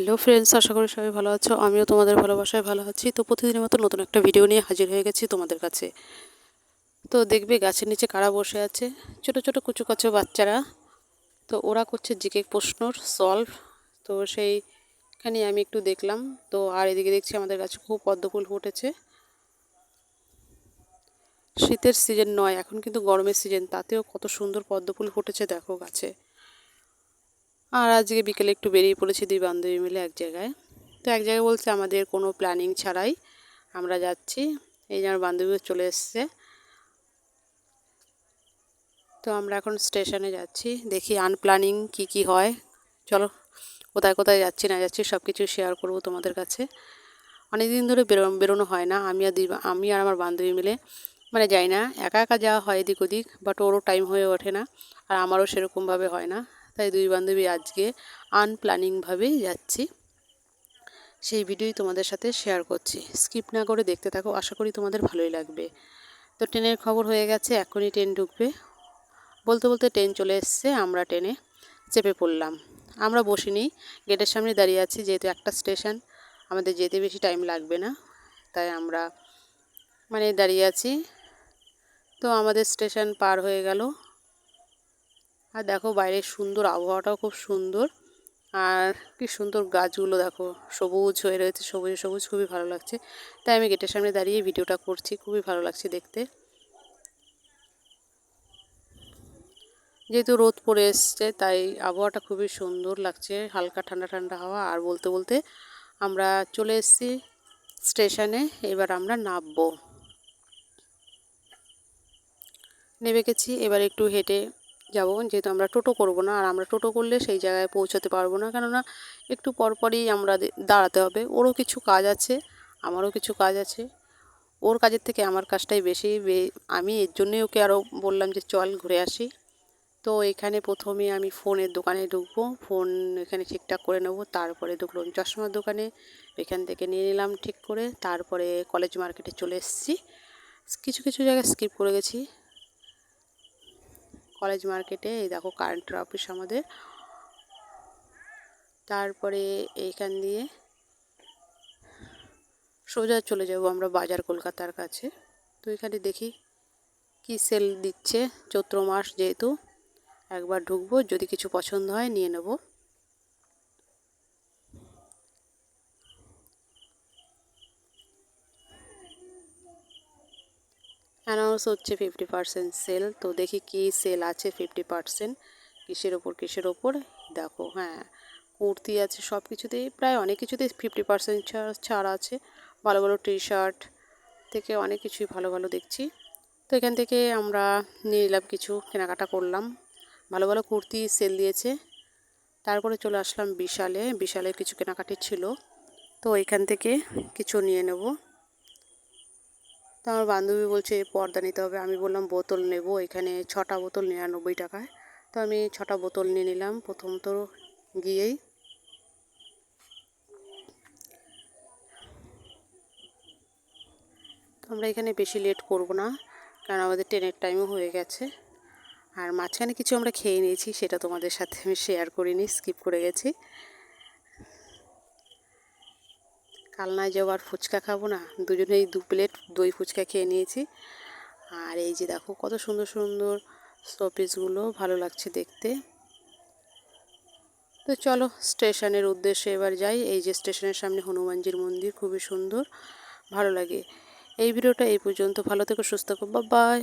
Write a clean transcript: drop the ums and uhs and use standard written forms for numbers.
Hello friends, আশা করি সবাই ভালো আছো। আমিও তোমাদের ভালোবাসায় ভালো আছি। তো প্রতিদিনের মতো নতুন একটা ভিডিও নিয়ে হাজির হয়ে গেছি তোমাদের কাছে। তো দেখবে গাছের নিচে কারা বসে আছে, ছোট ছোট কুচু কাচু বাচ্চারা। তো ওরা করছে জিকে প্রশ্নর সলভ। তো সেইখানে আমি একটু দেখলাম। তো আর এদিকে দেখছি আমাদের গাছে খুব পদ্মফুল ফুটেছে। শীতের সিজন নয়, এখন কিন্তু গরমের সিজন, তাতেও কত সুন্দর পদ্মফুল ফুটেছে দেখো গাছে। আর আজকে বিকেলে একটু বেরিয়ে পড়েছি দুই বান্ধবী মিলে এক জায়গায়। তো এক জায়গায় বলছে আমাদের কোনো প্ল্যানিং ছাড়াই আমরা যাচ্ছি। এই যে আমার বান্ধবীও চলে এসছে। তো আমরা এখন স্টেশনে যাচ্ছি, দেখি আনপ্ল্যানিং কি হয়। চলো, কোথায় কোথায় যাচ্ছি না যাচ্ছি সব কিছু শেয়ার করব তোমাদের কাছে। অনেকদিন ধরে বেরোনো হয় না, আমি আর আমার বান্ধবী মিলে। মানে যাই না, একা একা যাওয়া হয় এদিক ওদিক, বাট ওরও টাইম হয়ে ওঠে না, আর আমারও সেরকমভাবে হয় না। তাই দুই বান্ধবী আজকে আনপ্ল্যানিংভাবেই যাচ্ছি। সেই ভিডিওই তোমাদের সাথে শেয়ার করছি, স্কিপ না করে দেখতে থাকো, আশা করি তোমাদের ভালোই লাগবে। তো ট্রেনের খবর হয়ে গেছে, এখনই ট্রেন ঢুকবে। বলতে বলতে ট্রেন চলে এসছে, আমরা ট্রেনে চেপে পড়লাম। আমরা বসিনি, গেটের সামনে দাঁড়িয়ে আছি, যেহেতু একটা স্টেশন, আমাদের যেতে বেশি টাইম লাগবে না, তাই আমরা দাঁড়িয়ে আছি। তো আমাদের স্টেশন পার হয়ে গেল। আর দেখো বাইরের সুন্দর আবহাওয়াটাও খুব সুন্দর, আর কি সুন্দর গাছগুলো দেখো সবুজ হয়ে রয়েছে, সবুজ সবুজ, খুবই ভালো লাগছে। তাই আমি গেটের সামনে দাঁড়িয়ে ভিডিওটা করছি, খুবই ভালো লাগছে দেখতে। যেহেতু রোদ পড়ে এসছে তাই আবহাওয়াটা খুবই সুন্দর লাগছে, হালকা ঠান্ডা ঠান্ডা হাওয়া। আর বলতে বলতে আমরা চলে এসেছি স্টেশনে, এবার আমরা নামবো। নেমে গেছি, এবার একটু হেঁটে যাব, যেহেতু আমরা টোটো করব না। আর আমরা টোটো করলে সেই জায়গায় পৌঁছাতে পারবো না, কেননা একটু পরপরই আমরা দাঁড়াতে হবে। ওরও কিছু কাজ আছে, আমারও কিছু কাজ আছে। ওর কাজের থেকে আমার কাজটাই বেশি। আমি এর জন্যই ওকে আরও বললাম যে চল ঘুরে আসি। তো এখানে প্রথমে আমি ফোনের দোকানে ঢুকবো, ফোন এখানে ঠিকঠাক করে নেবো। তারপরে ঢুকলাম চশমার দোকানে, এখান থেকে নিয়ে নিলাম ঠিক করে। তারপরে কলেজ মার্কেটে চলে এসেছি। কিছু কিছু জায়গায় স্কিপ করে গেছি। কলেজ মার্কেটে এই দেখো কারেন্টের অফিস আমাদের। তারপরে এইখান দিয়ে সোজা চলে যাব আমরা বাজার কলকাতার কাছে। তো এখানে দেখি কি সেল দিচ্ছে, চৈত্র মাস যেহেতু, একবার ঢুকবো, যদি কিছু পছন্দ হয় নিয়ে নেব। অ্যানাউন্স হচ্ছে 50% সেল। তো দেখি কি সেল আছে 50%, কিসের ওপর দেখো। হ্যাঁ, কুর্তি আছে, সব কিছুতেই প্রায় অনেক কিছুতেই 50% ছাড় আছে। ভালো ভালো টি শার্ট থেকে অনেক কিছুই ভালো ভালো দেখছি। তো এখান থেকে আমরা নিয়ে নিলাম, কিছু কেনাকাটা করলাম। ভালো ভালো কুর্তি সেল দিয়েছে। তারপরে চলে আসলাম বিশালে কিছু কেনাকাটি ছিল, তো এখান থেকে কিছু নিয়ে নেব। তো আমার বান্ধবী বলছে পর্দা নিতে হবে, আমি বললাম বোতল নেব, এখানে 6টা বোতল 99 টাকায়। তো আমি 6টা বোতল নিয়ে নিলাম প্রথম তো গিয়েই। তো আমরা এখানে বেশি লেট করব না, কারণ আমাদের ট্রেনের টাইমও হয়ে গেছে। আর মাঝখানে কিছু আমরা খেয়ে নিয়েছি, সেটা তোমাদের সাথে আমি শেয়ার করিনি, স্কিপ করে গেছি। কালনায় যাবো আর ফুচকা খাবো না, দুজনেই 2 প্লেট দই ফুচকা খেয়ে নিয়েছি। আর এই যে দেখো কত সুন্দর সুন্দর শোপিসগুলো, ভালো লাগছে দেখতে। তো চলো স্টেশনের উদ্দেশ্যে এবার যাই। এই যে স্টেশনের সামনে হনুমানজির মন্দির, খুবই সুন্দর, ভালো লাগে। এই ভিডিওটা এই পর্যন্ত, ভালো থেকো, সুস্থ থেকো, বাই বাই।